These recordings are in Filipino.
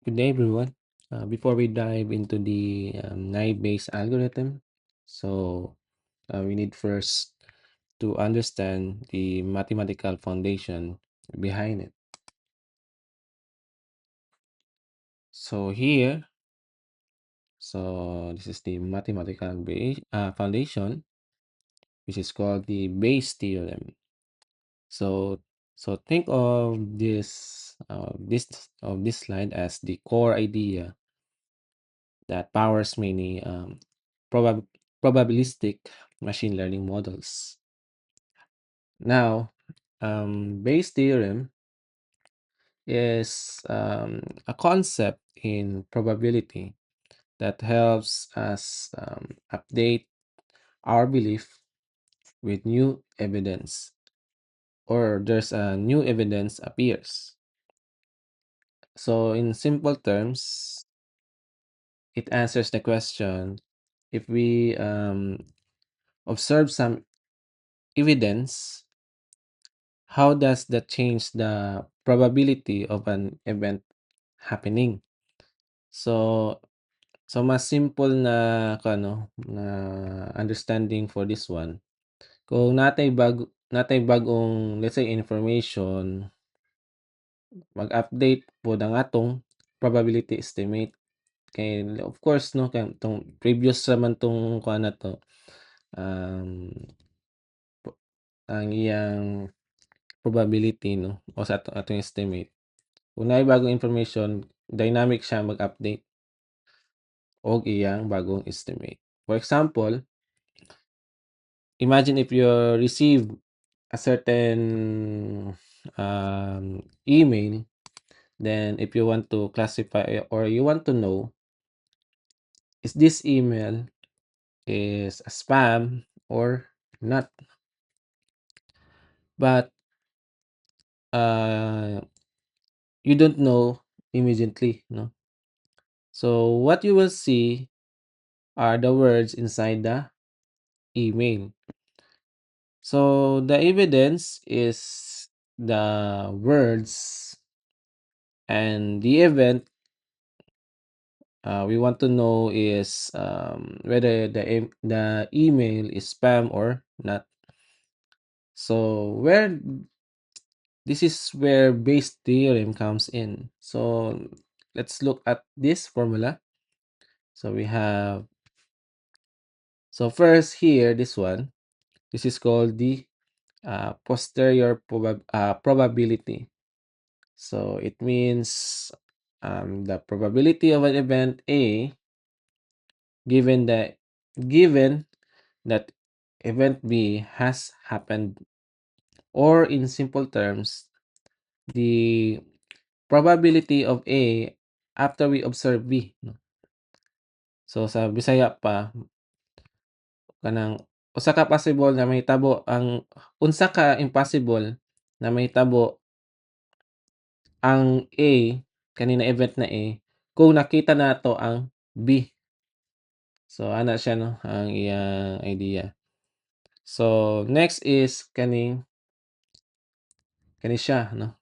Good day, everyone. Before we dive into the naive-Bayes algorithm, we need first to understand the mathematical foundation behind it. So here, this is the mathematical foundation, which is called the Bayes theorem. So, think of this slide as the core idea that powers many probab probabilistic machine learning models. Now, Bayes' theorem is a concept in probability that helps us update our belief with new evidence, or there's a new evidence appears. So, in simple terms, it answers the question: if we observe some evidence, how does that change the probability of an event happening? So mas simple na na understanding for this one. Kung natay bagong, let's say, information, mag-update po ang atong probability estimate. Kay of course, no, kay tong previous naman tong kuan na 'to, um, ang iyang probability, no, o sa atong estimate. Kung naay bagong information, dynamic siya mag-update og iyang bagong estimate. For example, imagine if you receive a certain email, then if you want to classify or you want to know, is this email is a spam or not? But uh, you don't know immediately, no? So what you will see are the words inside the email. So the evidence is the words, and the event we want to know is whether the email is spam or not. So this is where Bayes' theorem comes in. So let's look at this formula. So we have, so first here, this one, this is called the posterior probability. So it means the probability of an event A given given that event B has happened, or in simple terms, the probability of A after we observe B, no? So sa Bisaya pa, kanang usa ka possible na mahitabo ang unsa ka impossible na mahitabo ang A, kanina event na A, kung nakita nato ang B. So ana siya, no, ang iyang idea. So next is kani siya, no.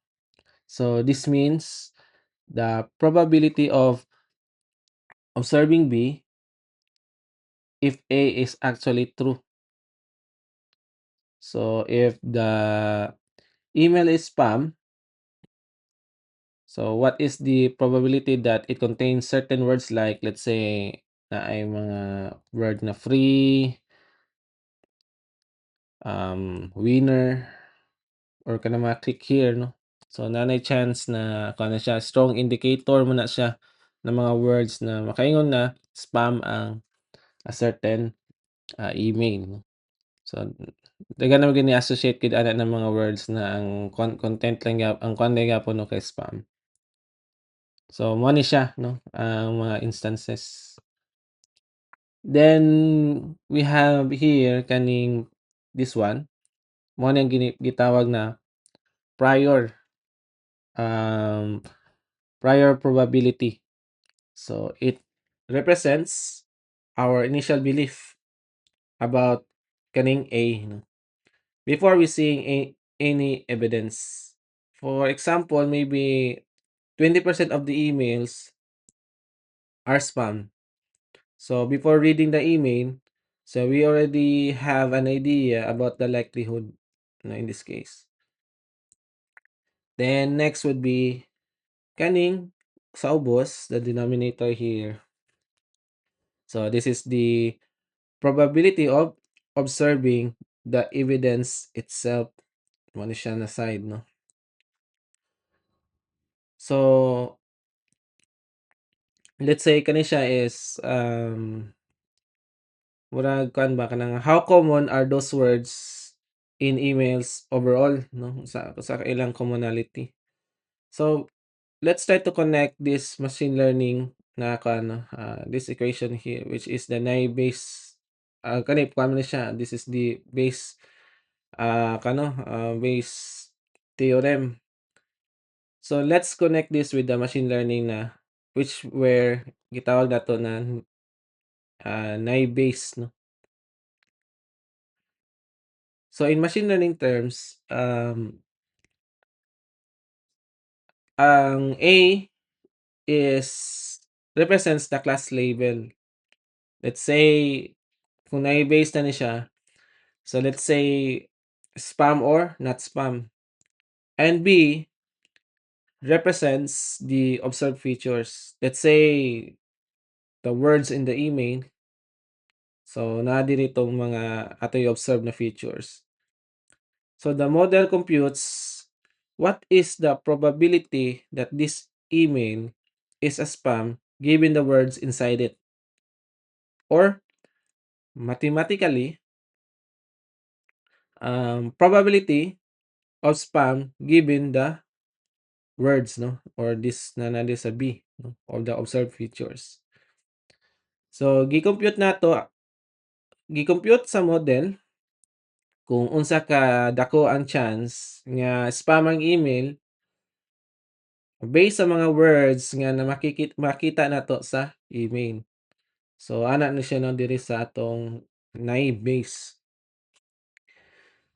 So this means the probability of observing B if A is actually true. So if the email is spam, so what is the probability that it contains certain words, like let's say na ay mga word na free, winner, or kanang mga click here, no? So nanay chance na kuha na siya, strong indicator mo na siya ng mga words na makaingon na spam ang a certain email, no? So daghan naman gini associate gid ana ng mga words na ang content lang ang kuan lang gyapon, no, kay spam. So mao ni siya, no, ang mga instances. Then we have here kaning this one, mao ni ang gitawag na prior um prior probability. So it represents our initial belief about kaning A, no, before we seeing any evidence. For example, maybe 20% of the emails are spam. So before reading the email, so we already have an idea about the likelihood, in this case. Then next would be kaning sa ubos, the denominator here. So this is the probability of observing the evidence itself. Ano siya na side, no? So let's say kani siya is murag kuan ba kanang how common are those words in emails overall, no? Sa ilang commonality. So let's try to connect this machine learning na kuan, this equation here, which is the naive Bayes, kani kuan man siya. This is the Bayes, Bayes theorem. So let's connect this with the machine learning na which where gitawag nato na naive Bayes, no? So in machine learning terms, ang A is represents the class label. Let's say kung nai-base na ni siya, so let's say spam or not spam. And B represents the observed features. Let's say the words in the email. So naa diri tong mga ato i-observe na features. So the model computes what is the probability that this email is a spam given the words inside it. Or mathematically, probability of spam given the words, no, or this na nandito sa B, no, or the observed features. So gi-compute sa model kung unsa ka dako ang chance nga spam ang email based sa mga words nga na makita nato sa email. So ana na siya no diri sa atong naive Bayes.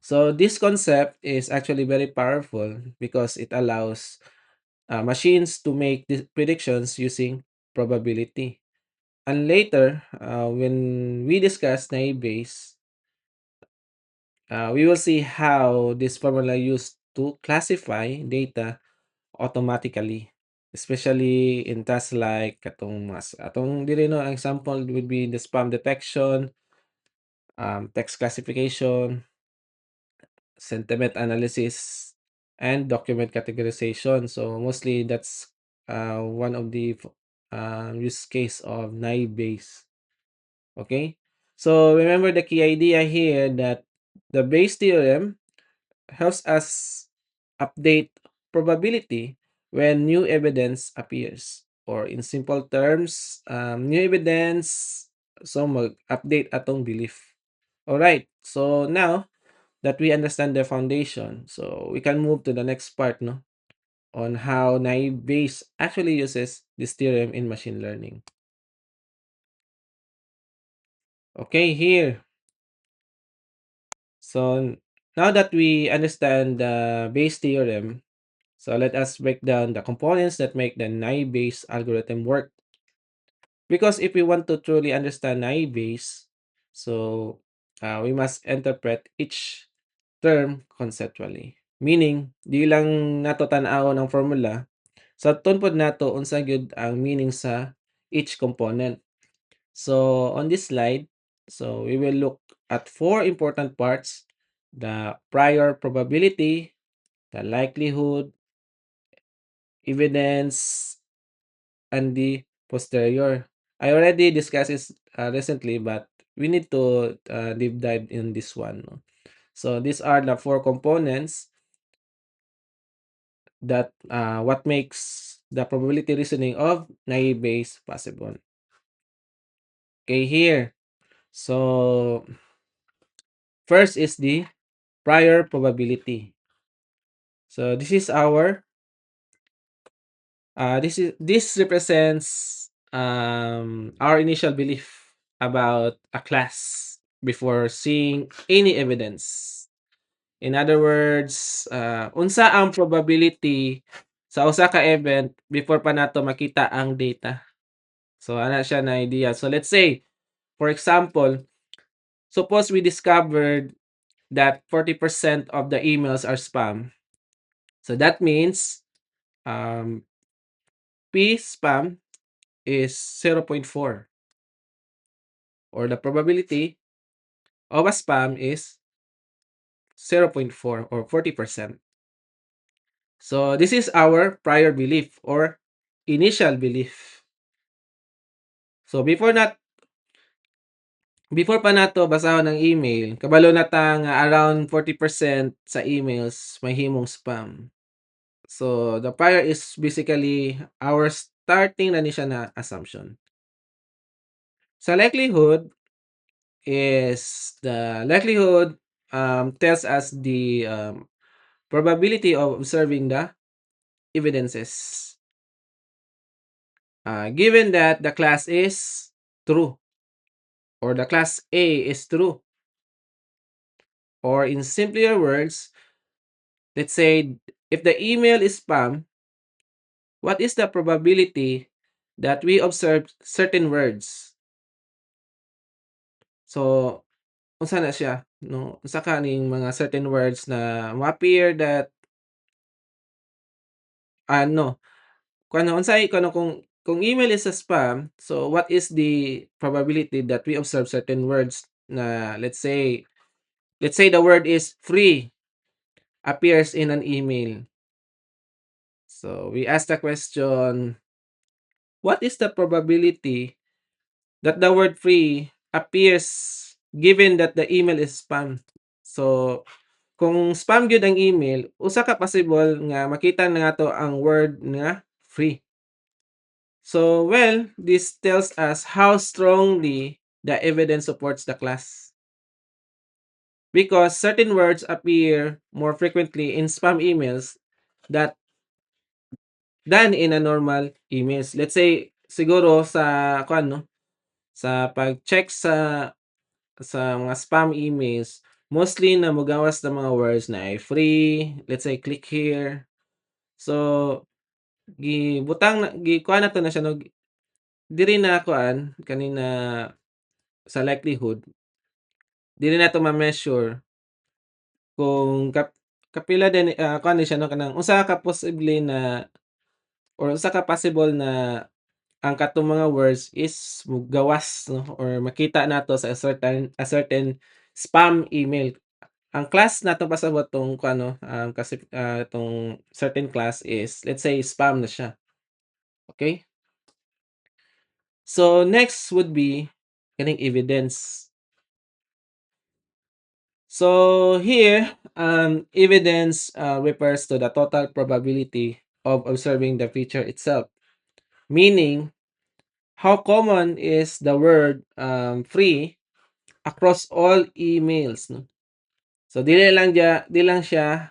So this concept is actually very powerful because it allows machines to make predictions using probability. And later, when we discuss naive Bayes, we will see how this formula used to classify data automatically, especially in tasks like atong dili no ang example would be the spam detection, text classification, sentiment analysis, and document categorization. So mostly that's one of the use case of naive Bayes. Okay, so remember the key idea here that the Bayes theorem helps us update probability when new evidence appears. Or in simple terms, new evidence, so mag-update atong belief. Alright, so now that we understand the foundation, so we can move to the next part, no, on how naive Bayes actually uses this theorem in machine learning. Okay, here. So now that we understand the Bayes theorem, so let us break down the components that make the naive Bayes algorithm work. Because if we want to truly understand naive Bayes, so we must interpret each term conceptually. Meaning, di lang nato tan-awon ang formula, sa tunpod nato unsa gyud ang meaning sa each component. So on this slide, so we will look at four important parts: the prior probability, the likelihood, evidence, and the posterior. I already discussed this recently, but we need to deep dive in this one, no? So these are the four components that what makes the probability reasoning of naive Bayes possible. Okay, here. So first is the prior probability. So this represents our initial belief about a class before seeing any evidence. In other words, unsa ang probability sa usa ka event before pa nato makita ang data. So ana siya na idea. So let's say, for example, suppose we discovered that 40% of the emails are spam. So that means um, P spam is 0.4, or the probability of a spam is 0.4 or 40%. So this is our prior belief or initial belief. So before pa nato basahon ang email, kabalo na ta nga around 40% sa emails mahimong spam. So the prior is basically our starting na ni siya na assumption. Sa likelihood is the likelihood tells us the probability of observing the evidences. Given that the class is true, or the class A is true, or in simpler words, let's say if the email is spam, what is the probability that we observe certain words? So, unsa na siya, no? Unsa kaning mga certain words na ma-appear that ano, unsay kung email is a spam, so what is the probability that we observe certain words na let's say the word is free appears in an email. So we ask the question, what is the probability that the word free appears given that the email is spam? So kung spam gyud ang email, usa ka possible nga makita na nato ang word nga free. So, well, this tells us how strongly the evidence supports the class. Because certain words appear more frequently in spam emails that than in a normal emails. Let's say siguro sa kuan no, sa pag-check sa mga spam emails, mostly na mogawas ng mga words na ay free, let's say click here. So gibutang na gikuan nato na siya no, diri na kuan kanina sa likelihood, dili nato ma-measure kung kapila din kuan din siya no, kanang usa ka posible na or usa ka possible na ang katong mga words is gawas no, or makita nato sa a certain spam email. Ang class nato pasabot tong kuan no, kasi tong certain class is let's say spam na siya, okay? So next would be kining evidence. So here, evidence refers to the total probability of observing the feature itself. Meaning, how common is the word free across all emails. No? So di lang siya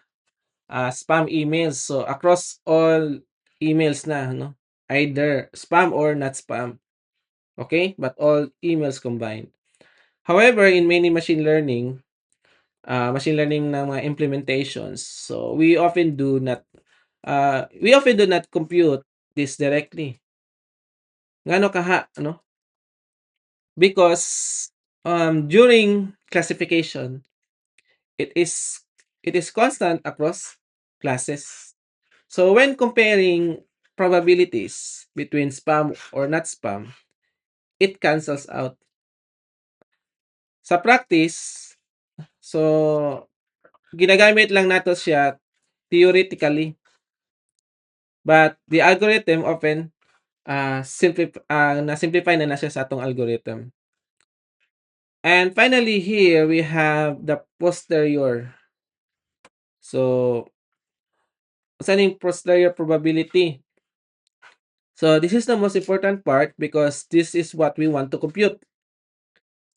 spam emails. So across all emails na, no? Either spam or not spam. Okay? But all emails combined. However, in many machine learning na mga implementations. So we often do not compute this directly. Ngano kaha, ano? Because during classification, it is it is constant across classes. So when comparing probabilities between spam or not spam, it cancels out. Sa practice, so ginagamit lang nato siya theoretically. But the algorithm often na-simplify na siya sa atong algorithm. And finally, here we have the posterior. So, saan yung posterior probability? So, this is the most important part because this is what we want to compute.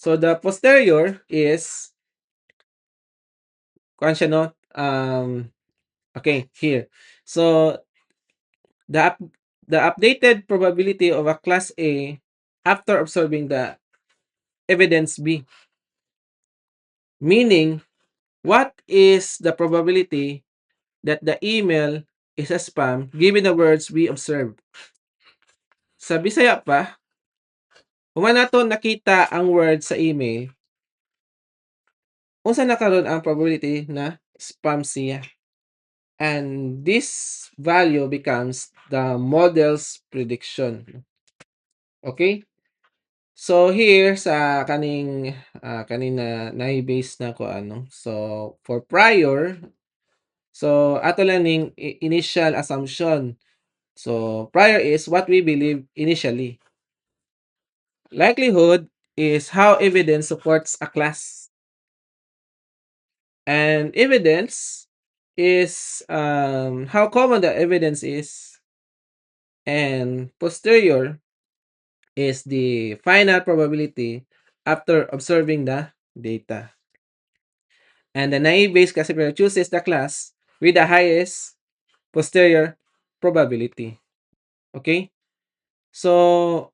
So, the posterior is, kuan siya, no? Okay, here. So, the updated probability of a class A after observing the evidence B. Meaning, what is the probability that the email is a spam given the words we observe. Sa Bisaya pa, human naton nakita ang word sa email, unsa na karon ang probability na spam siya. And this value becomes the model's prediction. Okay? So here sa kanina nahi-base na ko ano. So for prior, so ato lang ning initial assumption. So prior is what we believe initially. Likelihood is how evidence supports a class. And evidence is how common the evidence is. And posterior is the final probability after observing the data. And the naive Bayes classifier chooses the class with the highest posterior probability. Okay? So,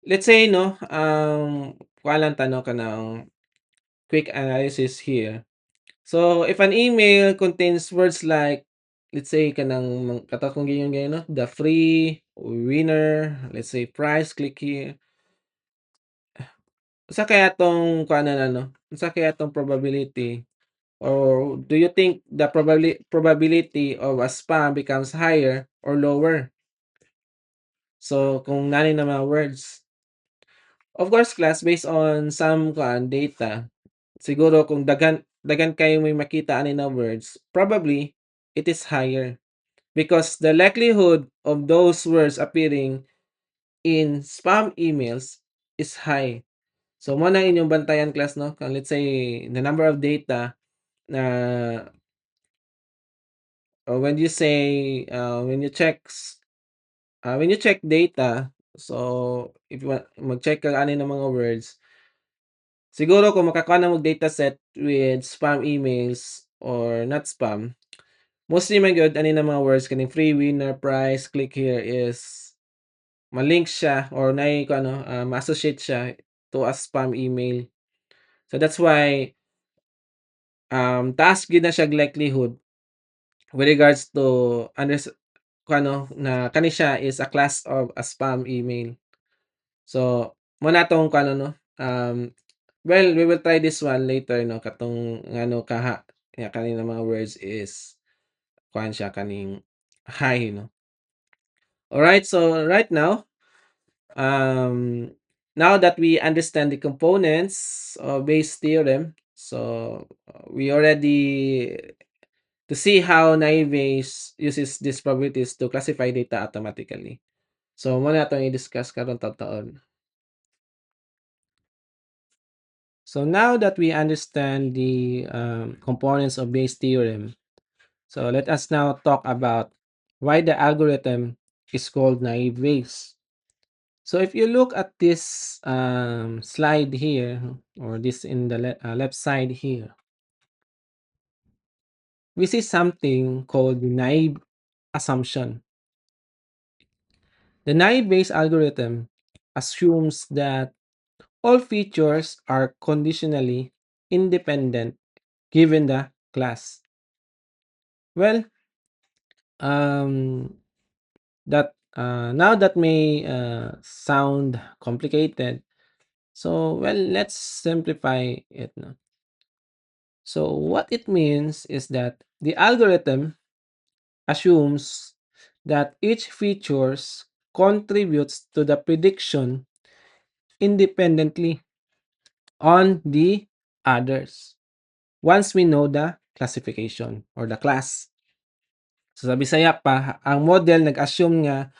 let's say, no, kuha lang tanong ka ng quick analysis here. So, if an email contains words like, let's say, kanang katakong ganyan, no? The free, winner, let's say, price, click here. Unsa kaya tong kuanan ano? Unsa kaya tong probability? Or do you think the probability of a spam becomes higher or lower? So, kung nani na mga words. Of course, class, based on some data, siguro kung dagan kayo may makita ani na words, probably it is higher because the likelihood of those words appearing in spam emails is high. So, mo na inyong bantayan class, no? Kung let's say the number of data na when you say when you check data, so if you mag-check ka ani ng mga words, siguro kung makakuha na mo dataset with spam emails or not spam, mostly man gyud ani ng mga words kaning free, winner, price, click here is ma-link siya or naay ko ano, ma-associate siya to a spam email. So that's why taas gyud na siya likelihood with regards to kung ano na kani siya is a class of a spam email. So, mo na 'tong kung ano 'no, well, we will try this one later 'no, katong ano kaninang mga words is kuhaan siya kaning high 'no. Alright, so right now, um, now that we understand the components of Bayes' theorem, so we already to see how naive Bayes uses these probabilities to classify data automatically. So, muna 'tong i-discuss karon taon-taon. So now that we understand the components of Bayes' theorem, so let us now talk about why the algorithm is called naive Bayes. So if you look at this slide here, or this in the left side here, we see something called the naive assumption. The naive Bayes algorithm assumes that all features are conditionally independent given the class. Well, um, that now that may sound complicated. So, well, let's simplify it now. So, what it means is that the algorithm assumes that each features contributes to the prediction independently on the others once we know the classification or the class. So sa Bisaya pa, ang model nag-assume nga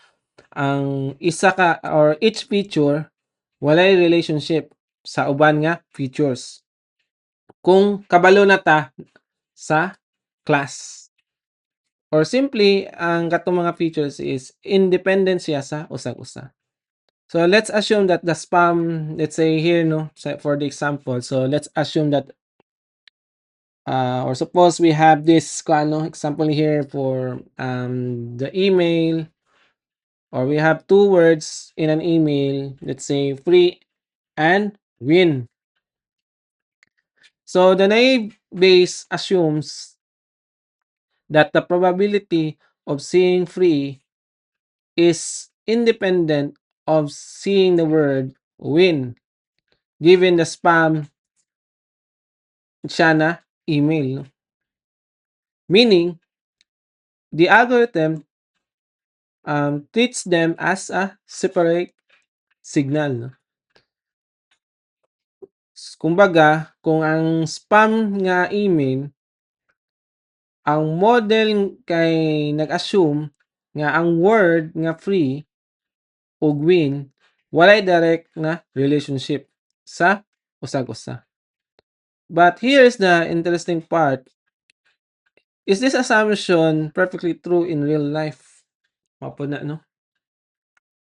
ang isa ka or each feature walay relationship sa uban nga features kung kabalo na ta sa class. Or simply, ang katong mga features is independent siya sa usag-usa. So let's assume that the spam, let's say here, no, for the example, so let's assume that or suppose we have this example here for the email, or we have two words in an email, let's say free and win. So the naive Bayes assumes that the probability of seeing free is independent of seeing the word win given the spam siya na email. No? Meaning, the algorithm treats them as a separate signal. No? Kumbaga, kung ang spam nga email, ang model kay nag-assume nga ang word nga free ug win walay direct na relationship sa usag-usa. But here's the interesting part. Is this assumption perfectly true in real life? Mapo na, no?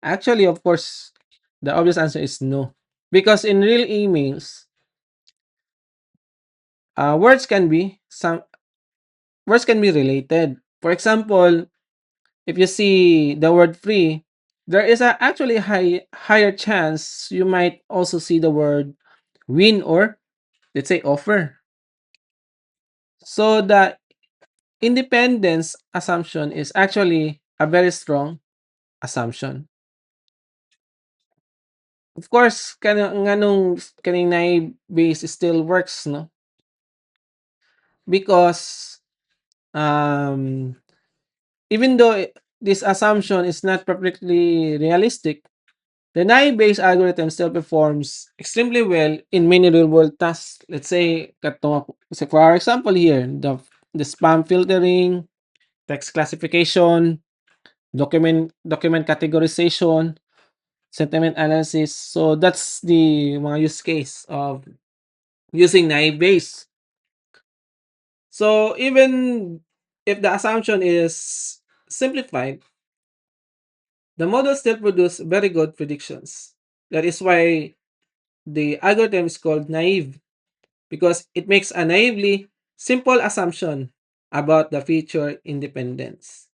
Actually, of course, the obvious answer is no. Because in real emails, words can be related. For example, if you see the word free, there is a actually higher chance you might also see the word win or let's say offer. So the independence assumption is actually a very strong assumption. Of course, nganong kaning naive base still works, no? Because um even though this assumption is not perfectly realistic, the naive-based algorithm still performs extremely well in many real-world tasks. Let's say, for our example here, the spam filtering, text classification, document categorization, sentiment analysis. So that's the mga use case of using naive Bayes. So even if the assumption is simplified, the model still produce very good predictions. That is why the algorithm is called naive because it makes a naively simple assumption about the feature independence.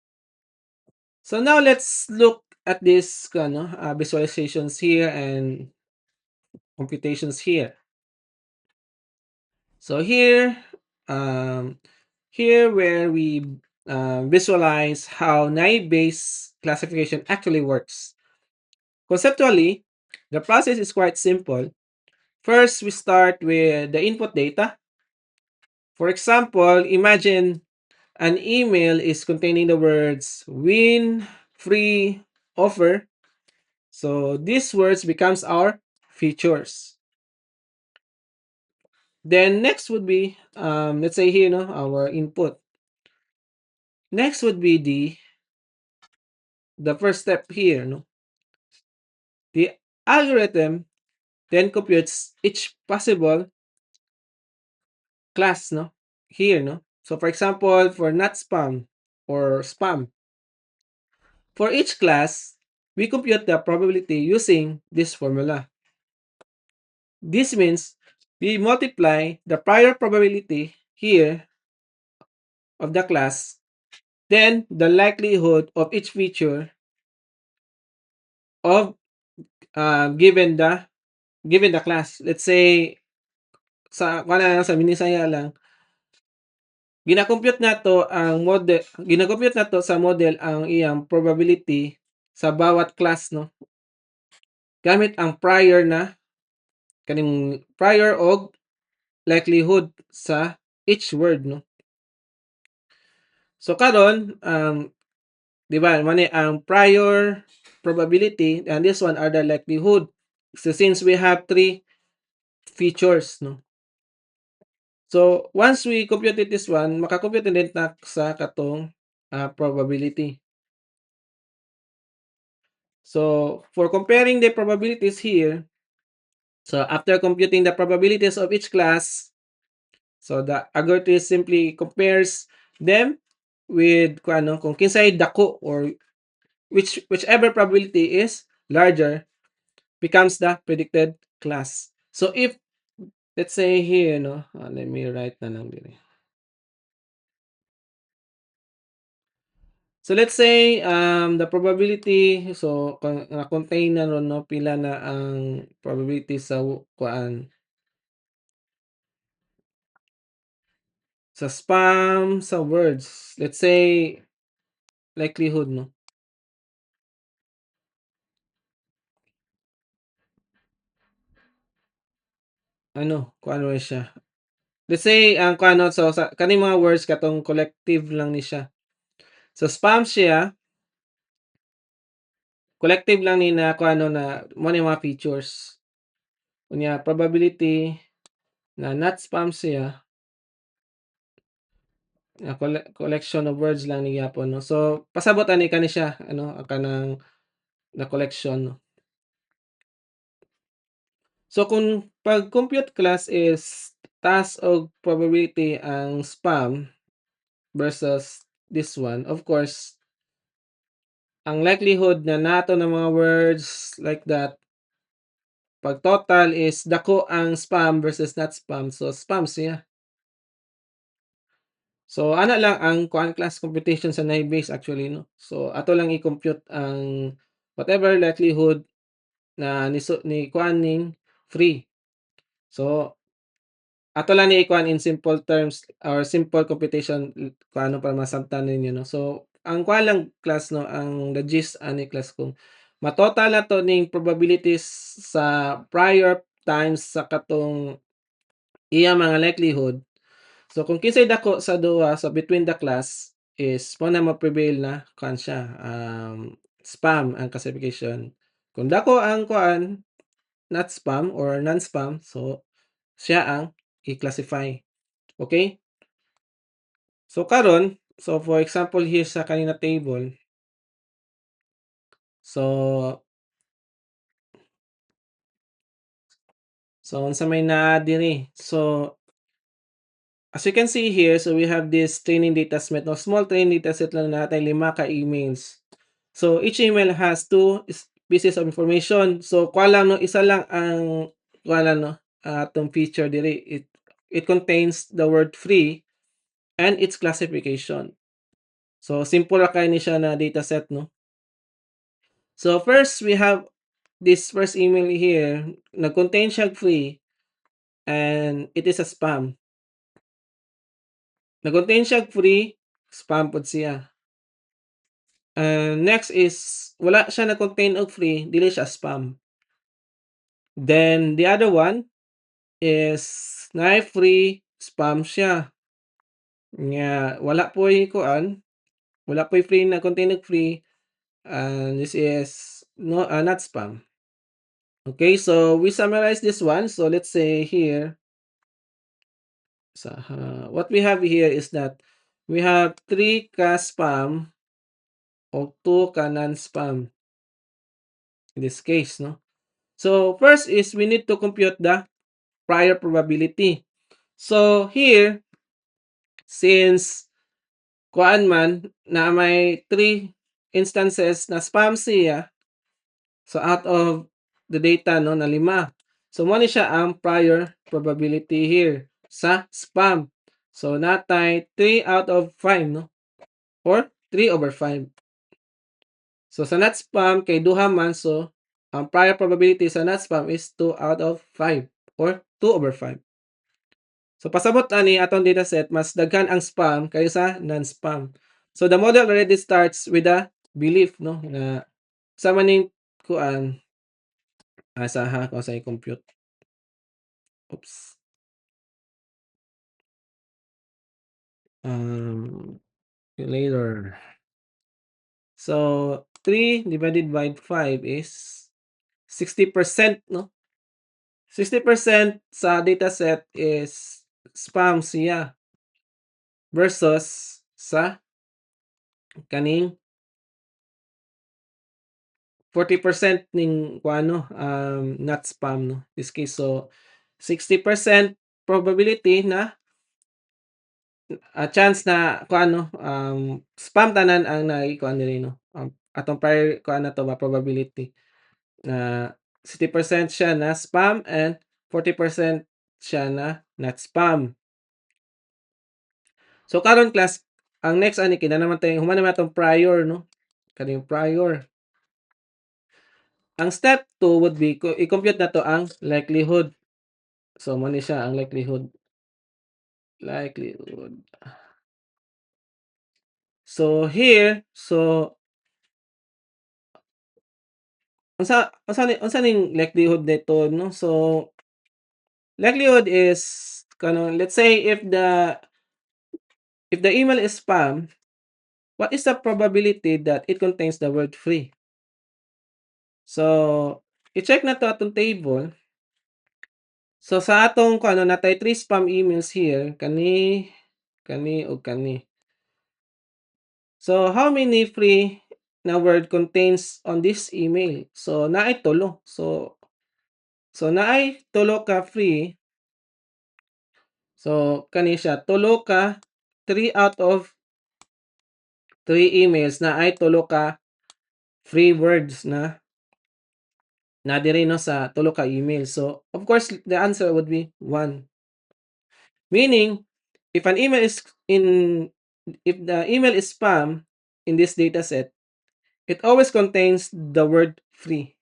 So now let's look at this visualizations here and computations here. So um, here where we visualize how naive Bayes classification actually works. Conceptually, the process is quite simple. First, we start with the input data. For example, imagine an email is containing the words win, free, offer. So these words becomes our features. Then next would be, let's say here, no, our input. Next would be the first step here, no. The algorithm then computes each possible class, no, here, no. So for example, for not spam or spam, for each class, we compute the probability using this formula. This means we multiply the prior probability here of the class, then the likelihood of each feature of given the class. Let's say sa minisaya lang, ginakompute nato sa model ang iyang probability sa bawat class, no, gamit ang prior og likelihood sa each word, no. So karon, 'di ba mani ang prior probability and this one are the likelihood. So since we have three features, no. So once we computed this one, makakompute din ta sa katong probability. So for comparing the probabilities here, so after computing the probabilities of each class, so the algorithm simply compares them with kung kinsay dako or whichever probability is larger becomes the predicted class. So if let's say here, no, let me write na lang din. So let's say the probability so na-contain na ron, no, pila na ang probability sa kuan Sa spam, sa words, let's say likelihood 'no, ano kung ano siya. Let's say ang kuano so sa kaning mga words katong collective lang ni siya. So spam siya, collective lang ni na kuano na mo ni mga features. Unya probability na not spam siya, na collection of words lang ni gyapon 'no. So pasabot ani kani siya ano ang kanang na collection 'no. So kung pag-compute class is task og probability ang spam versus this one, of course, ang likelihood na nato ng mga words like that, pag total is dako ang spam versus not spam, so spam siya. So ana lang ang kuan class computation sa Naive Bayes actually 'no. So ato lang i-compute ang whatever likelihood na ni kuan ning free. So ato lang ni ikuan in simple terms or simple computation kung ano para masabtan ninyo 'no. So, ang kuan lang class 'no, ang the gist ani class kung ma-total nato ning probabilities sa prior times sa katong iyang mga likelihood. So, kung kinsay dako sa duha so between the class is mo na mo-prevail na kuan siya, spam ang classification. Kung dako ang kuan, not spam or non-spam, so siya ang i-classify, okey? So karon, so for example here sa kanina table, so unsa may naa diri. So as you can see here, so we have this training data set, no, small training data set lang natay 5 ka emails. So each email has pieces of information. So kuha lang 'no, isa lang ang kuha lang 'no, atong feature diri. It contains the word free and its classification. So simple ra kay ni siya na data set 'no. So first we have this first email here, nag-contain siya free and it is a spam. Nag-contain siya free, spam pod siya. Next is wala siya nag-contain og free, dili siya spam. Then the other one is naay free, spam siya. Nga wala po'y kuan, wala po'y free na contain og free, and this is no not spam. Okay, so we summarize this one. So let's say here so, what we have here is that we have 3 ka spam o 2 ka non-spam in this case, no? So, first is we need to compute the prior probability. So, here, since kuan man na may 3 instances na spam siya, so out of the data no na 5. So, mo ni siya ang prior probability here sa spam. So, natay 3 out of 5 no? Or 3/5. So sa not spam kay duha man so ang prior probability sa not spam is 2/5 or 2/5. So pasabot ani atong dataset mas daghan ang spam kaysa non-spam. So the model already starts with a belief no na sa maning kuan asaha kung sa i-compute. Oops. Later. So 3 divided by 5 is 60% no? 60% sa dataset is spam siya versus sa kaning 40% ning kuano, not spam 'no, this case. So 60% probability na, chance na kuano, spam tanan ang naikuan diri 'no, atong prior kuan na 'to ba probability na 60% siya na spam and 40% siya na not spam. So karon class, ang next ani kinahanglan human naman atong prior 'no, kaning prior. Ang step 2 would be i-compute nato ang likelihood. So mo ni siya ang likelihood. likelihood. So here, so unsa ning likelihood nito 'no? So, likelihood is kanang let's say if the email is spam, what is the probability that it contains the word free? So, i-check nato atong table. So, sa atong kuno natay 3 spam emails here, kani, kani, ug kani. So, how many free na word contains on this email? So, naay tulo. So naay tulo ka free. So, kani siya tulo ka 3 out of 3 emails na ay tulo ka free words na diri no sa tulo ka email. So, of course, the answer would be 1. Meaning, if an email is in if the email is spam in this data set, it always contains the word free.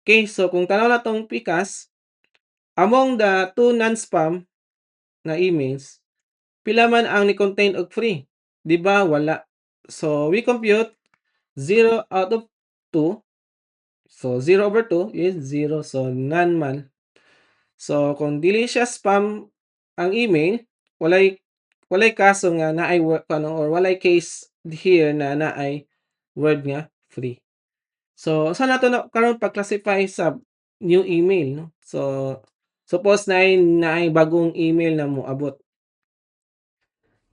Okay, so kung tanaw na tong pikas, among the two non-spam na emails, pila man ang ni-contain og free? 'Di ba wala. So, we compute 0 out of 2. So, 0/2 is 0. So, none man. So, kung dili siya spam ang email, walay walay kaso nga naay ano or walay case here na naay word nga free. So, saan nato na karon pag-classify sa new email 'no? So, suppose naay bagong email na moabot.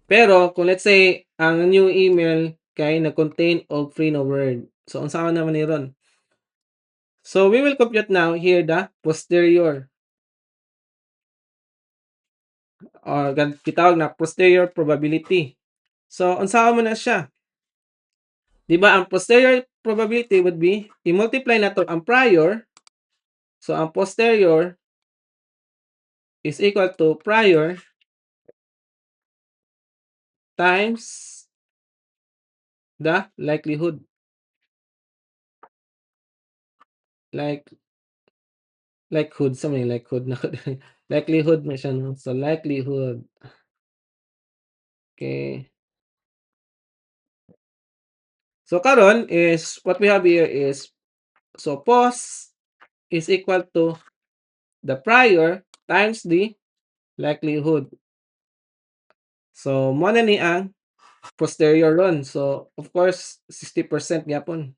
Pero kung let's say ang new email kay nag-contain og free na word. So, unsaon naman ni ron? So, we will compute now here the posterior or gitawag na posterior probability. So, unsaon man na siya? 'Di ba ang posterior probability would be i-multiply nato ang prior. So, ang posterior is equal to prior times the likelihood. Like likelihood sa may likelihood na likelihood na siya no. So, likelihood. Okay. So, karon is what we have here is so pos is equal to the prior times the likelihood. So, mo na ni ang posterior ron. So, of course, 60% gyapon.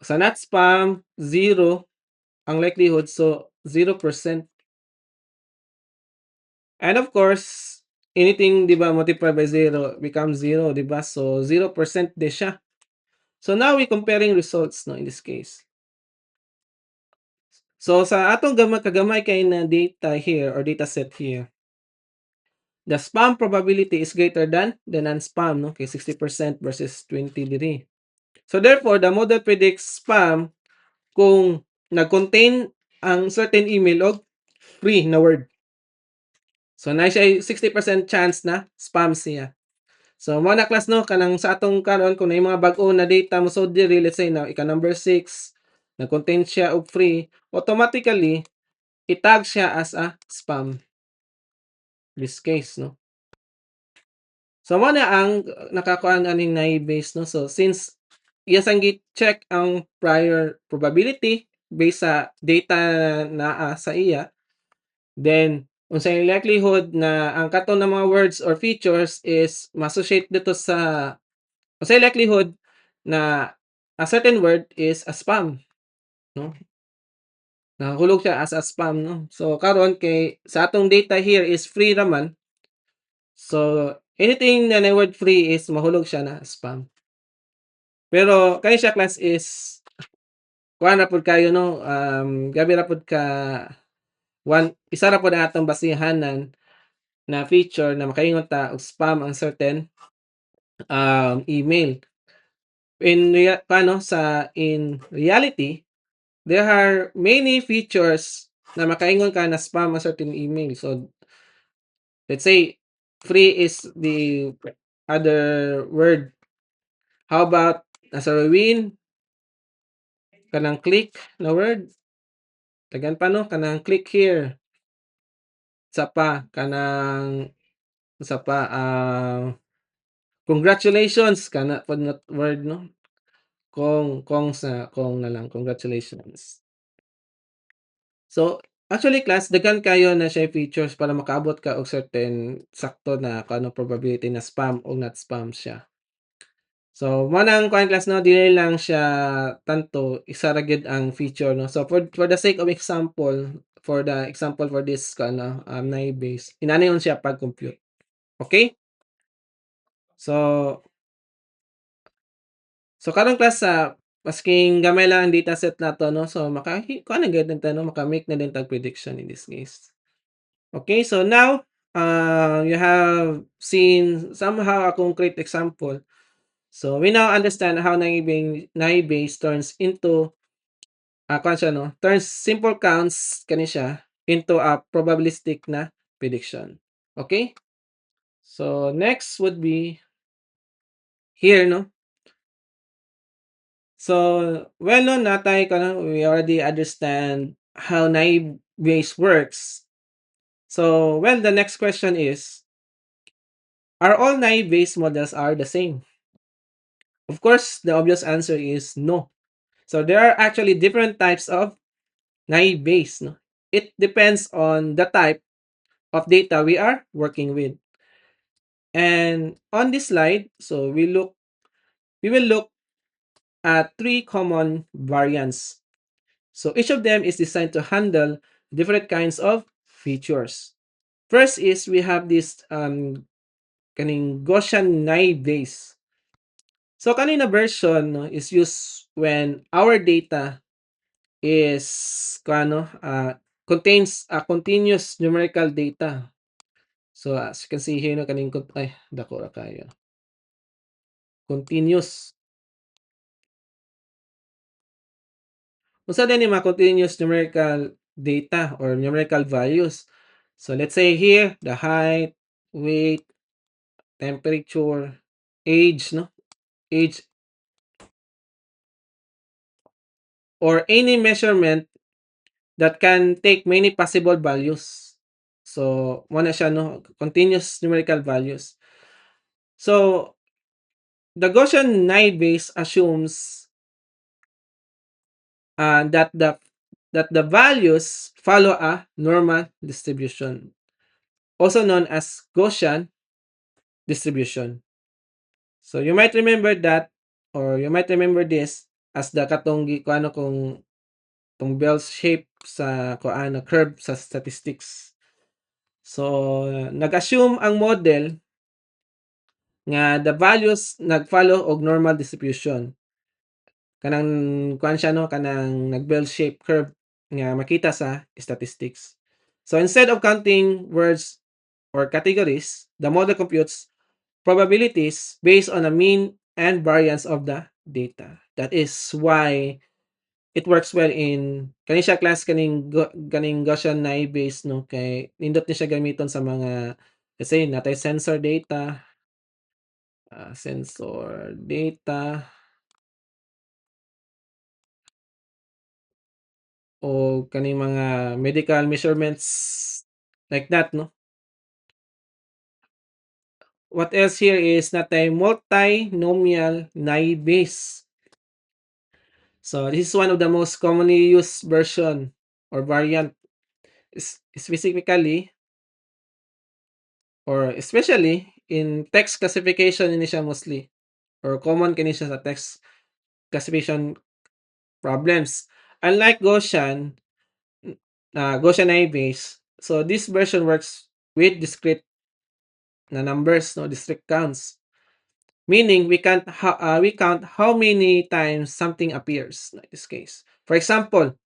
Sa not spam, 0 ang likelihood. So, 0%. And of course, anything 'di ba multiplied by 0 becomes 0, 'di ba? So, 0% din siya. So, now we comparing results no in this case. So, sa atong kagamay kay na data here or data set here, the spam probability is greater than the non-spam, no? Kay 60% versus 20 diri. So therefore, the model predicts spam kung nag-contain ang certain email og free na word. So na siya 60% chance na spam siya. So mo na class no kanang sa atong karon kung may mga bag-o na data mo so diri let's say na ika number 6 nag-contain siya og free, automatically itag siya as a spam. This case no. So mo na ang nakakuan aning naive base no. So since yes ang check ang prior probability based sa data naa sa iya, then unsay likelihood na ang katon ng mga words or features is ma-associate dito sa unsay likelihood na a certain word is a spam, no? Nahulog siya as a spam, no? So karon kay sa atong data here is free raman. So anything na na word free is mahulog siya na spam. Pero kani siya class is kuan ra pud kayo no, gabi ra pud ka isa ra pud ang atong basihanan na feature na makaingon ta og spam ang certain email. Paano in reality, there are many features na makaingon ka na spam ang certain email. So let's say free is the other word. How about nasa Rowin kanang click na word? Daghan pa 'no, kanang click here, isa pa kanang isa pa, congratulations kana pod not word 'no, kong na lang, congratulations. So, actually class daghan kayo na siya'y features para makaabot ka og certain sakto na kung anong probability na spam o not spam siya. So, mo nang kuhaan class 'no, dili lang siya tanto isa ra gyud ang feature 'no. So, for the sake of example, for this kuano, Naive Bayes, inani siya pag-compute, okay? So so karong class masking gamay lang ang dataset nato 'no, so kuhaan na gyud ta 'no, maka-make na din tag prediction in this case. Okay, so now, you have seen somehow a concrete example. So, we now understand how naive Bayes turns into kuwan siya 'no, turns simple counts kani siya into a probabilistic na prediction. Okay? So, next would be here 'no. So, well known na tayo we already understand how naive Bayes works. So, well, the next question is, are all naive Bayes models are the same? Of course, the obvious answer is no. So, there are actually different types of naive Bayes 'no. It depends on the type of data we are working with. And on this slide, so we will look at three common variants. So each of them is designed to handle different kinds of features. First is we have this kaning Gaussian naive Bayes. So kanina version no, is used when our data is contains a continuous numerical data. So as you can see here no kaning ay dako ra kayo. Continuous. Unsa din ni mga continuous numerical data or numerical values. So let's say here the height, weight, temperature, age no, age or any measurement that can take many possible values. So mo na siya no, continuous numerical values. So the Gaussian naive Bayes assumes that the values follow a normal distribution, also known as Gaussian distribution. So you might remember that, or you might remember this as the katong kuano kung tong bell shape sa kuano curve sa statistics. So nag-assume ang model nga the values nag-follow og normal distribution. Kanang kuan siya no, kanang nag-bell shape curve nga makita sa statistics. So instead of counting words or categories, the model computes probabilities based on the mean and variance of the data. That is why it works well in kani siya class kaning Gaussian naive Bayes no, kay nindot ni siya gamiton sa mga let's say natay sensor data o kaning mga medical measurements like that no. What else here is natay multinomial naive Bayes. So this is one of the most commonly used version or variant, specifically or especially in text classification ini siya mostly or common kini siya sa text classification problems. Unlike Gaussian naive, so this version works with discrete na numbers, no, discrete counts. Meaning we count how many times something appears in this case. For example,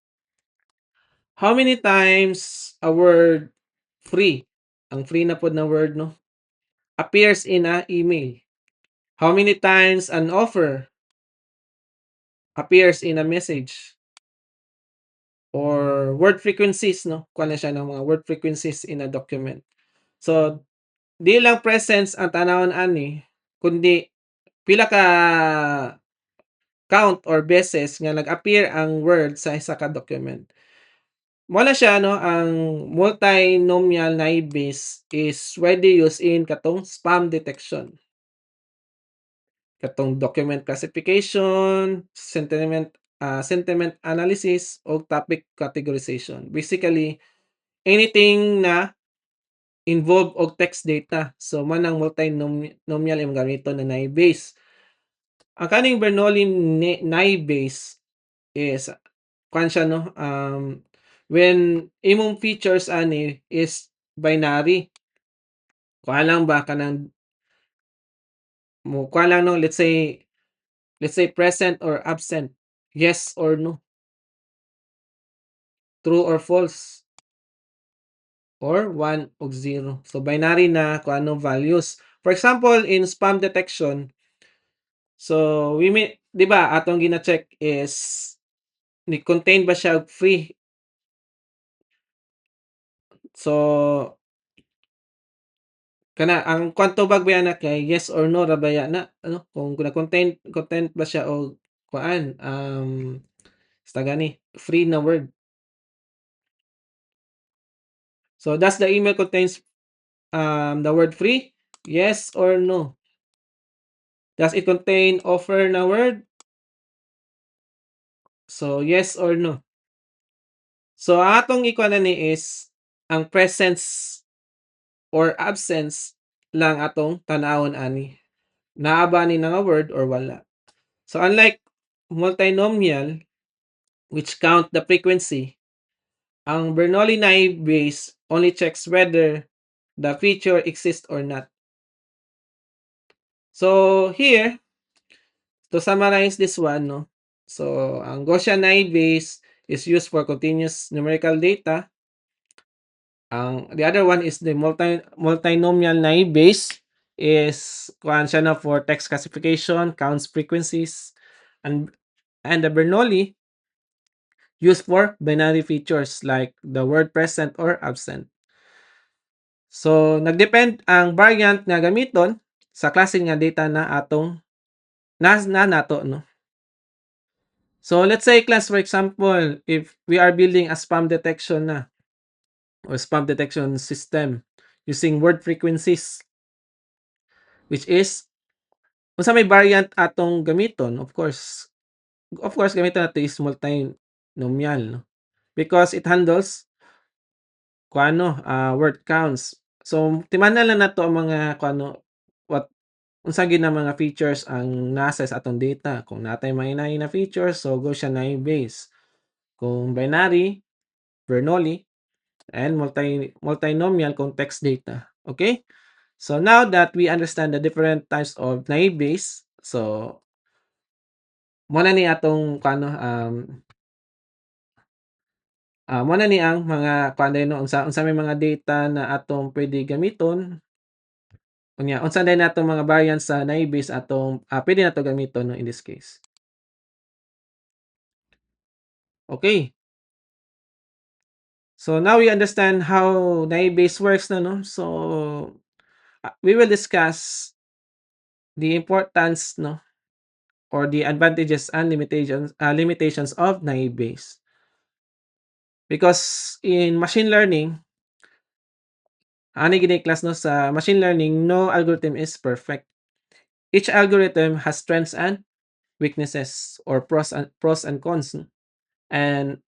how many times a word free, ang free na pod na word no, appears in a email? How many times an offer appears in a message? Or word frequencies no, kuha na siya ng mga word frequencies in a document. So, di lang presence ang tanawon ani, kundi pila ka count or beses nga nag-appear ang word sa isa ka document. Mao siya ano, ang multinomial naive Bayes is widely used in katong spam detection, katong document classification, sentiment analysis, o topic categorization. Basically, anything na involve og text data. So, man ang multinomial imong gamiton na naive Bayes. Ang kaning Bernoulli naive Bayes is kuan siya 'no, when imong features ani is binary, kuha lang ba kanang kuha lang 'no, let's say present or absent, yes or no, true or false, or one ug zero. So binary na kung ano values. For example, in spam detection, so we may 'di ba atong gina-check is ni contain ba siya og free. So kana ang kwanto bagbayan na kay yes or no ra baya na ano, kung content ba siya og kuan, basta gani free na word. So does the email contains the word free? Yes or no? Does it contain offer na word? So yes or no? So ang atong ikuan ni is ang presence or absence lang atong tan-awon ani. Naa ba ni nga word or wala? So unlike multinomial which count the frequency, ang Bernoulli naive Bayes only checks whether the feature exists or not. So here, to summarize this one, no? So ang Gaussian naive Bayes is used for continuous numerical data. Ang the other one is the multinomial naive Bayes is kuan siya na for text classification, counts frequencies, and the Bernoulli used for binary features like the word present or absent. So, nagdepend ang variant nga gamiton sa klase nga data na atong nato, no? So, let's say class, for example, if we are building a spam detection na or spam detection system using word frequencies, which is unsa may variant atong gamiton, of course gamiton nato is multinomial, no? Because it handles kuano, word counts. So, timanan lang nato ang mga kuano, what unsa gyud na mga features ang nasa sa atong data. Kung natay mga inay na features, so go siya na base. Kung binary, Bernoulli, and multinomial kung text data. Okay? So now that we understand the different types of naive Bayes, so mo na ni atong kuano, mo na ni ang mga kuan no unsa may mga data na atong pwede gamiton. Unya, unsa day natong mga variants sa naive Bayes atong pwede nato gamiton no in this case. Okay. So now we understand how naive Bayes works na, no? So we will discuss the importance, no, or the advantages and limitations of naive Bayes. Because in machine learning, ani gini class no sa machine learning, no algorithm is perfect. Each algorithm has strengths and weaknesses or pros and cons. No? And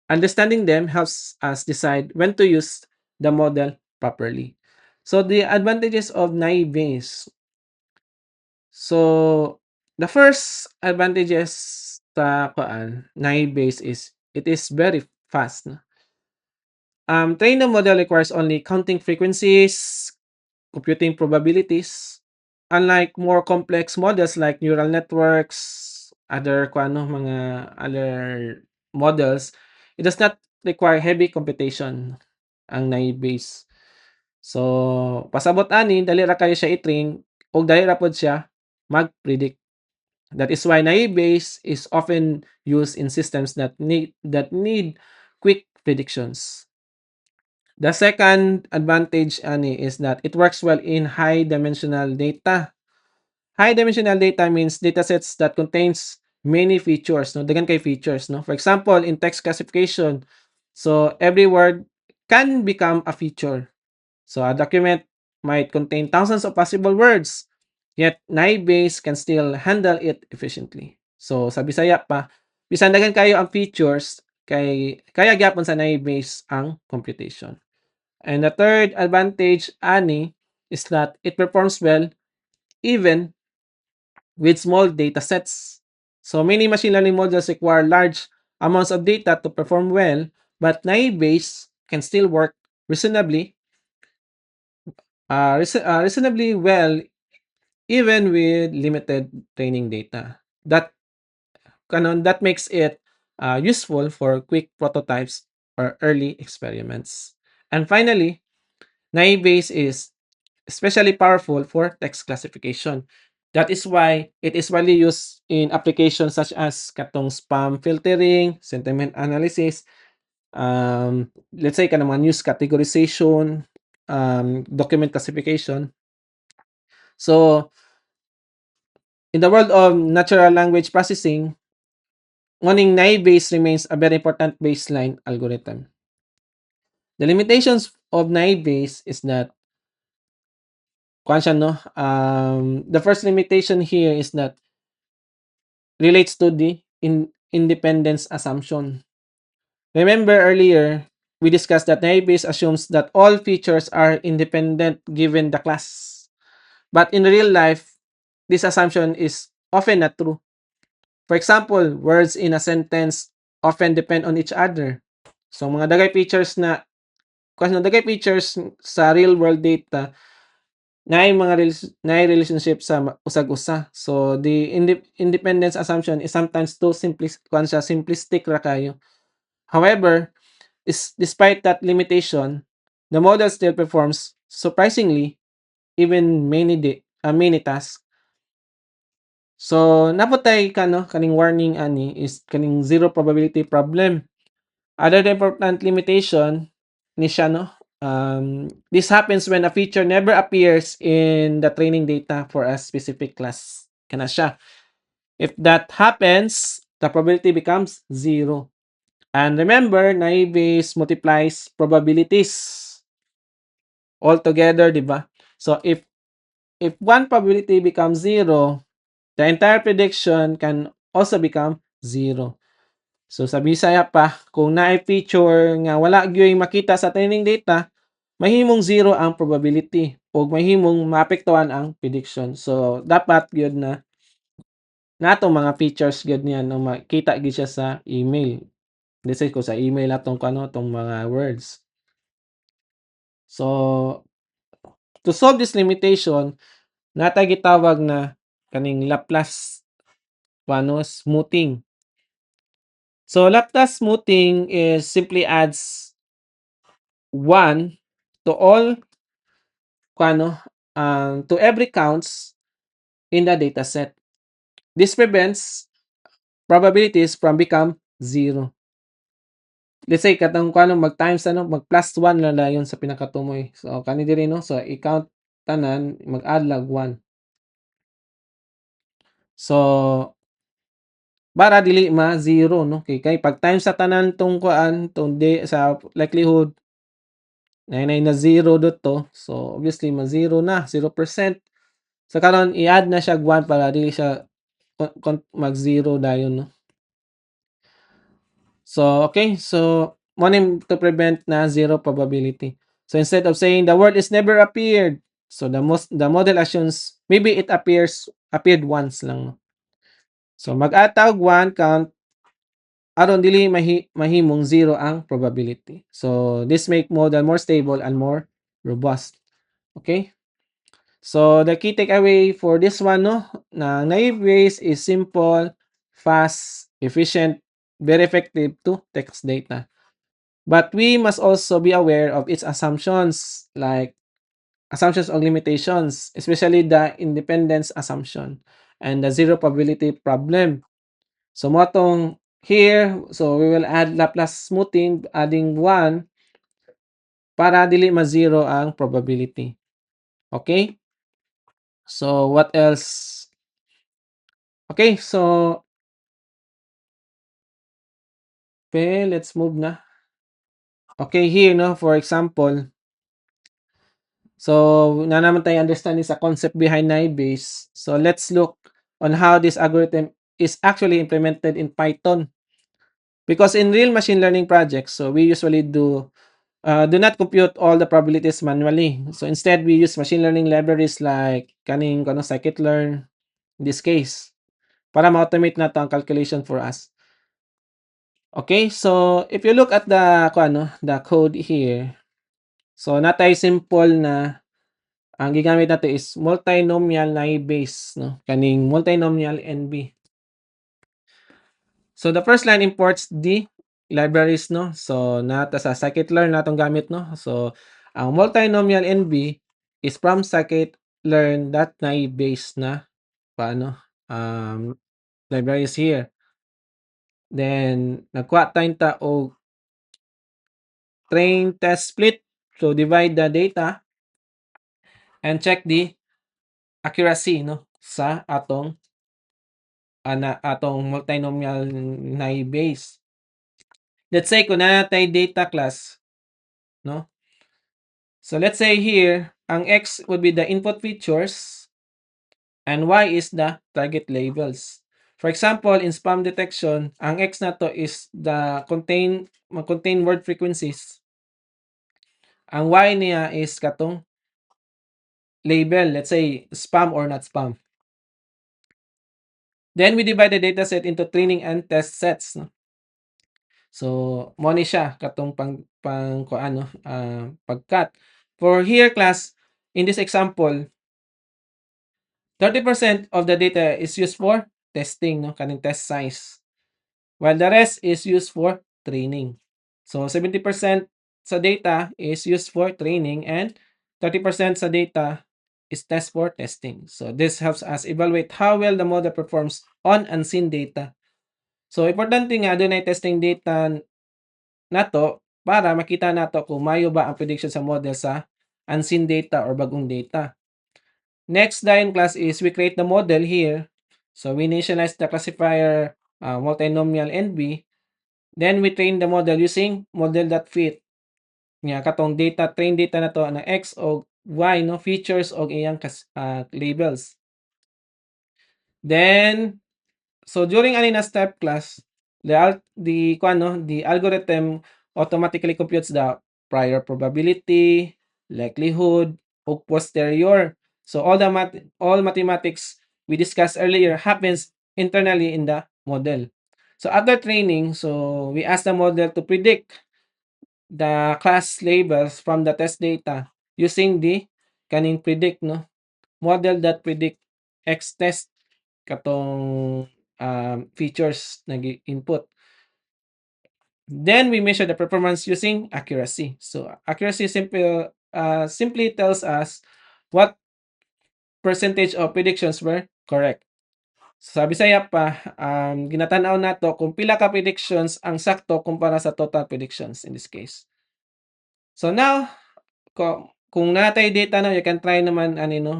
understanding them helps us decide when to use the model properly. So the advantages of naive Bayes. So the first advantages sa naive Bayes is it is very fast. No? Train the model requires only counting frequencies, computing probabilities. Unlike more complex models like neural networks, other mga other models, it does not require heavy computation ang naive Bayes. So, pasabot ani dali ra kayo siya i-train ug dali ra pod siya mag-predict. That is why naive Bayes is often used in systems that need quick predictions. The second advantage ani is that it works well in high dimensional data. High dimensional data means datasets that contains many features, no? Daghan kay features, no? For example, in text classification, So every word can become a feature. So a document might contain thousands of possible words, yet naive Bayes can still handle it efficiently. So sa Bisaya pa, bisan daghan kayo ang features kaya gyapon sa naive Bayes ang computation. And the third advantage ani is that it performs well even with small data sets. So many machine learning models require large amounts of data to perform well, but naive Bayes can still work reasonably reasonably well even with limited training data. That makes it useful for quick prototypes or early experiments. And finally, naive Bayes is especially powerful for text classification. That is why it is widely used in applications such as katong spam filtering, sentiment analysis, let's say kanang mga news categorization, document classification. So in the world of natural language processing, ngunit naive Bayes remains a very important baseline algorithm. The limitations of naive Bayes is that kuwan siya, no, the first limitation here is that relates to the independence assumption. Remember earlier, we discussed that naive Bayes assumes that all features are independent given the class. But in real life, this assumption is often not true. For example, words in a sentence often depend on each other. So mga dagay features na kasi dagay features sa real world data na mga na relationship sa usag-usa. So the independence assumption is sometimes too simplistic ra kayo. However, despite that limitation, the model still performs surprisingly even many tasks. So naputay kaning warning ani is kaning zero probability problem. Other important limitation ni siya, no, this happens when a feature never appears in the training data for a specific class. Kana siya. If that happens, the probability becomes zero. And remember, naive Bayes multiplies probabilities altogether, di ba? So if one probability becomes zero, the entire prediction can also become zero. So sa Bisaya pa, kung naay feature nga wala gyud makita sa training data, mahimong zero ang probability o mahimong maapektuhan ang prediction. So dapat gyud na natong mga features gyud niya no makita gyud siya sa email. Let's say ko sa email atong tong mga words. So to solve this limitation, natay gitawag na kaning Laplace smoothing. So Laplace smoothing is simply adds 1 to all to every counts in the dataset. This prevents probabilities from become zero. Let's say katong mag-times mag-plus 1 lang dayon sa pinakatumoy. So kani diri, no, so i-count tanan mag-add lag 1. So para dili ma-zero, no, kay pag times sa tanan tong tong sa likelihood na zero dito, so obviously ma-zero na 0%. So karon i-add na siya 1 para dili siya mag-zero dayon, no. So okay, so mo to prevent na zero probability. So instead of saying the word is never appeared, so the model assumes maybe it appeared once lang, no. So mag-atawag 1 count aron dili mahimong zero ang probability. So this make model more stable and more robust. Okay? So the key takeaway for this one, no, na naive Bayes is simple, fast, efficient, very effective to text data. But we must also be aware of its assumptions, like assumptions or limitations, especially the independence assumption and the zero probability problem. So motong here, so we will add Laplace smoothing, adding 1 para dili ma-zero ang probability. Okay? So what else? Okay, so let's move na. Okay, here, no, for example, so na naman tayo understanding sa concept behind Naive. So let's look on how this algorithm is actually implemented in Python. Because in real machine learning projects, so we usually do not compute all the probabilities manually. So instead, we use machine learning libraries like kaning ano, scikit-learn in this case para ma-automate na 'to ang calculation for us. Okay, so if you look at the kung ano, the code here, so natay simple na ang gigamit natin is multinomial naive Bayes 'no, kaning multinomial NB. So the first line imports the libraries 'no. So nata sa scikit-learn natong gamit 'no. So ang multinomial NB is from scikit-learn.naive Bayes na paano, libraries here. Then nagkuha tayong ta og train test split. So divide the data and check the accuracy 'no sa atong multinomial naive Bayes. Let's say kung naa natay data class 'no. So let's say here, ang X would be the input features and Y is the target labels. For example, in spam detection, ang X na to is the contain word frequencies. Ang Y niya is katong label, let's say spam or not spam. Then we divide the dataset into training and test sets. No? So, mo ni siya katong pang kuan no, pagkat. For here class, in this example, 30% of the data is used for testing, no, kaning test size. While the rest is used for training. So 70% sa data is used for training and 30% sa data is test for testing. So this helps us evaluate how well the model performs on unseen data. So importante nga dunay testing data nato para makita nato kung mayo ba ang prediction sa model sa unseen data or bagong data. Next line class is we create the model here. So we initialize the classifier multinomial NB. Then we train the model using model.fit. Nga katong data, train data na to na X o Y no features o iyang labels. Then so during ani na step class, the algorithm automatically computes the prior probability, likelihood, o posterior. So all mathematics we discussed earlier happens internally in the model. So after training, so we ask the model to predict the class labels from the test data using the kaning predict no model that predict X test katong features nag-input. Then we measure the performance using accuracy. So accuracy simply tells us what percentage of predictions were correct. Sa Bisaya pa, ginatanaw nato kung pila ka predictions ang sakto kumpara sa total predictions in this case. So now, kung natay data na, you can try naman ano no,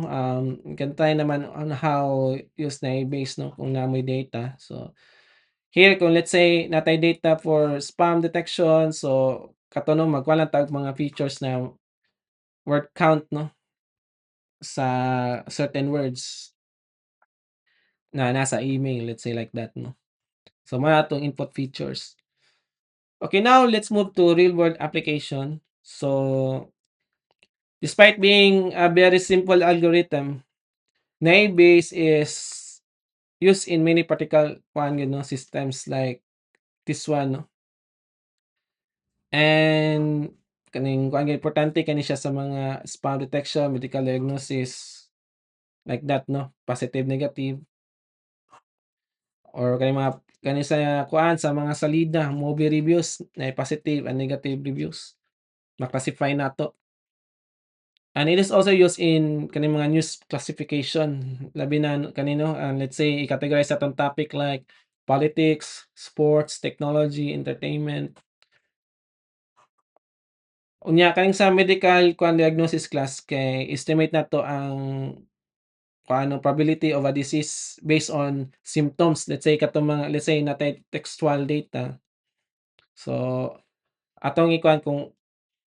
you can try naman on how use na base no kung namoy data. So here kung let's say natay data for spam detection, so katunog magkuha lang tag mga features na word count no sa certain words na nasa email, let's say like that no. So mao atong input features. Okay, now let's move to real world application. So despite being a very simple algorithm, Naibase is used in many practical systems like this one, no? And kaning kuan importante kani siya sa mga spam detection, medical diagnosis, like that, no? Positive, negative, or kani sa kuan sa mga salida, movie reviews na positive and negative reviews. Ma-classify nato. And it is also used in kaning mga news classification. Labi na kanino, let's say i-categorize atong topic like politics, sports, technology, entertainment. Unya kaning sa medical kuan diagnosis class kay estimate nato ang kuano probability of a disease based on symptoms. Let's say natay textual data. So atong ikuan kung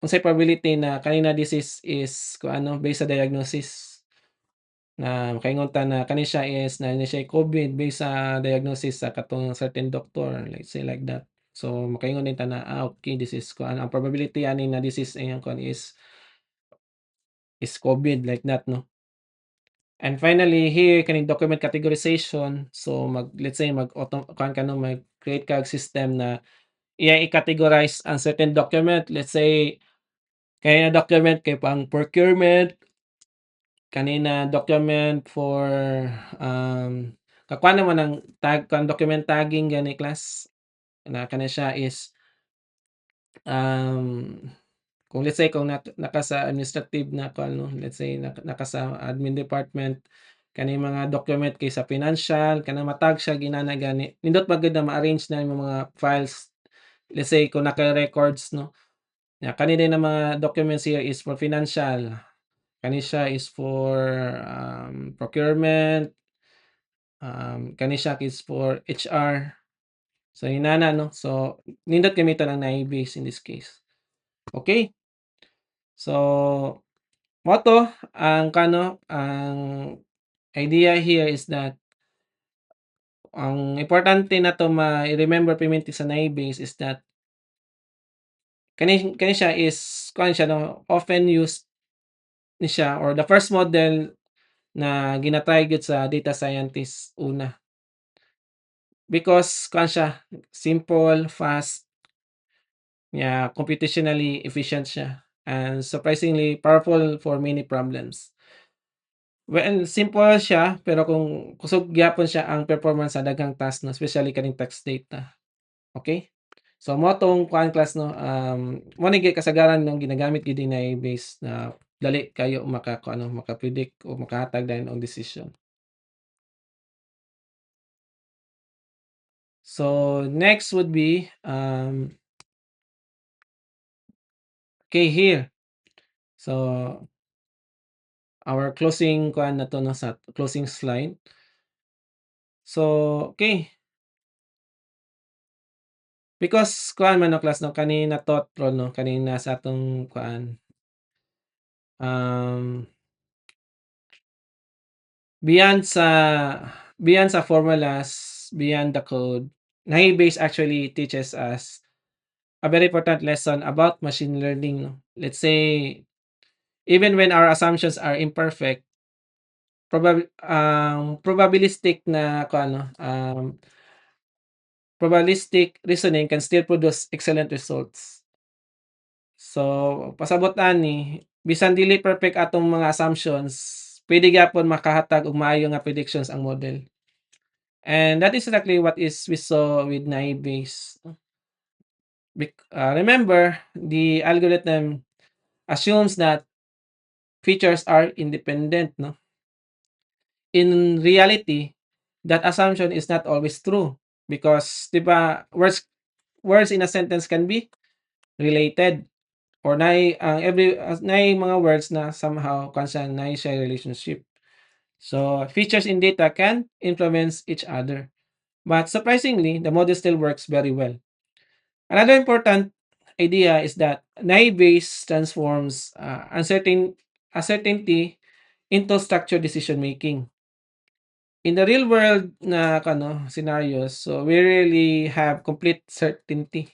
unsay probability na kanina disease is kung ano, based sa diagnosis na makaingon ta na kani siya is na ni siya COVID based sa diagnosis sa katong certain doctor, let's say like that. So, makaingon din ta na, okay, this is kung ano, ang probability ani na disease iyang kuan is COVID like that 'no. And finally, here kaning document categorization. So, let's say mag-auto kuhaan ka 'no, mag-create kag system na iya i-categorize ang certain document. Let's say, kanina document kay pang procurement, kanina document for, kakuha naman ng kuhaan document tagging gani class, na kani siya is, um, kung let's say kung naka sa administrative na kuhaan 'no, let's say naka sa admin department, kaning mga document kay sa financial kanang matag siya ginana gani, nindot man gud na ma-arrange na yung mga files. Let's say kung naka-records 'no, kani din ang mga documents here is for financial, kani siya is for, procurement, kani siya is for HR. So inana 'no, so nindot gamiton ang NIBase in this case. Okay, so mao to ang kano, ang idea here is that ang importante na 'to i-remember permanently sa NIBase is that kani siya is kuan siya 'no, often used ni siya or the first model na gina-try gyud sa data scientist una. Because kuan siya, simple, fast, computationally efficient siya, and surprisingly powerful for many problems. Well, simple siya pero kung kusog gyapon siya ang performance sa daghang task 'no, especially kaning text data, okay. So mao tong kuan class 'no, mao ni gyud kasagaran ng ginagamit gyud dinay base na dali kayo maka-kuano, maka-predict o makahatag dayon og desisyon. So next would be, okay here. So our closing kuan na 'to 'no, sa closing slide. So, okay, because kuan man 'no class 'no, kanina thought pro 'no, kanina sa atong kuan, um, beyond sa beyond sa formulas, beyond the code, Nahi-base actually teaches us a very important lesson about machine learning 'no. Let's say, even when our assumptions are imperfect, probabilistic na kuan 'no, probabilistic reasoning can still produce excellent results. So, pasabot ani, bisan dili perfect atong mga assumptions, puwede gyapon makahatag og maayo nga predictions ang model. And that is exactly what is we saw with naive Bayes. Remember, the algorithm assumes that features are independent, no? In reality, that assumption is not always true because 'di ba, words in a sentence can be related or nay mga words na somehow kansa nay siya relationship. So, features in data can influence each other. But surprisingly, the model still works very well. Another important idea is that naive-Bayes transforms uncertainty into structured decision making. In the real world na kano scenarios, so we really have complete certainty.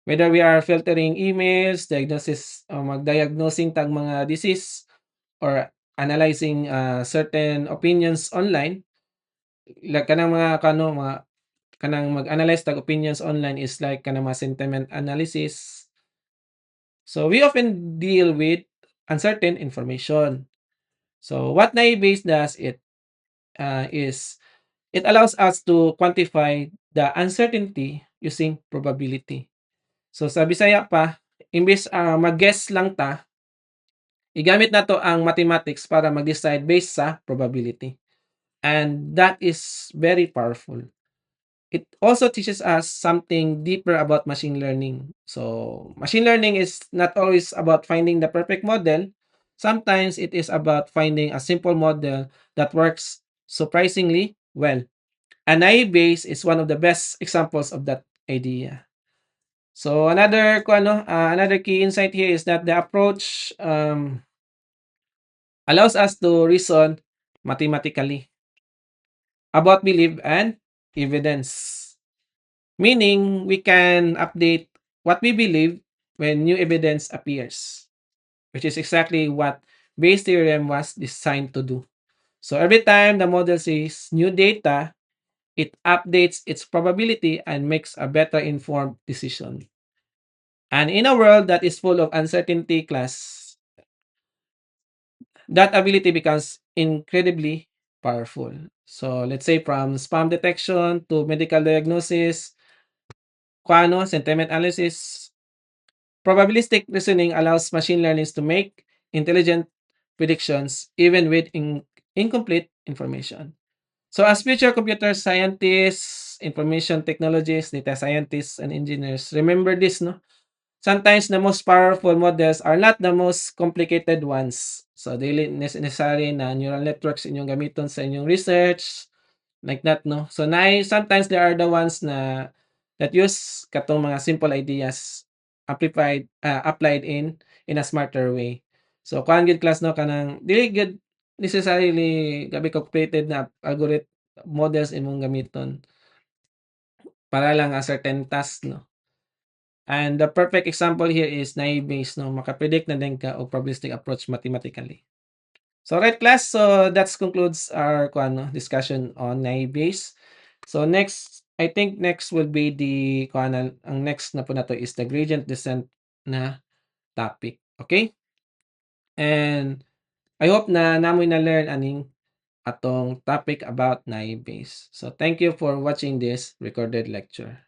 Whether we are filtering emails, diagnosis o mag-diagnosing tag mga disease or analyzing certain opinions online, like kanang mga kano mga kanang mag-analyze tag opinions online is like kanang mga sentiment analysis. So we often deal with uncertain information. So what Naibase does is it allows us to quantify the uncertainty using probability. So sa Bisaya pa, imbes mag-guess lang ta, igamit nato ang mathematics para mag-decide based sa probability. And that is very powerful. It also teaches us something deeper about machine learning. So, machine learning is not always about finding the perfect model. Sometimes it is about finding a simple model that works surprisingly well. And AI base is one of the best examples of that idea. So another key insight here is that the approach allows us to reason mathematically about belief and evidence. Meaning we can update what we believe when new evidence appears, which is exactly what Bayes' theorem was designed to do. So every time the model sees new data, it updates its probability and makes a better informed decision. And in a world that is full of uncertainty class, that ability becomes incredibly powerful. So let's say from spam detection to medical diagnosis, sentiment analysis, probabilistic reasoning allows machine learnings to make intelligent predictions even with incomplete information. So as future computer scientists, information technologists, data scientists, and engineers, remember this, no? Sometimes the most powerful models are not the most complicated ones. So, dili necessary na neural networks inyong gamiton sa inyong research, like that, no? So, sometimes there are the ones that use katong mga simple ideas applied in a smarter way. So, kuan gid class, no, kanang dili gid necessarily gabi complicated na algorithm models imong gamiton para lang a certain task, no? And the perfect example here is naive Bayes, no? Makapredict na din ka o probabilistic approach mathematically. So, right class, so that concludes our discussion on naive Bayes. So, next, I think next will be ang next na po na to is the gradient descent na topic. Okay? And I hope na namoy na learn aning atong topic about naive Bayes. So, thank you for watching this recorded lecture.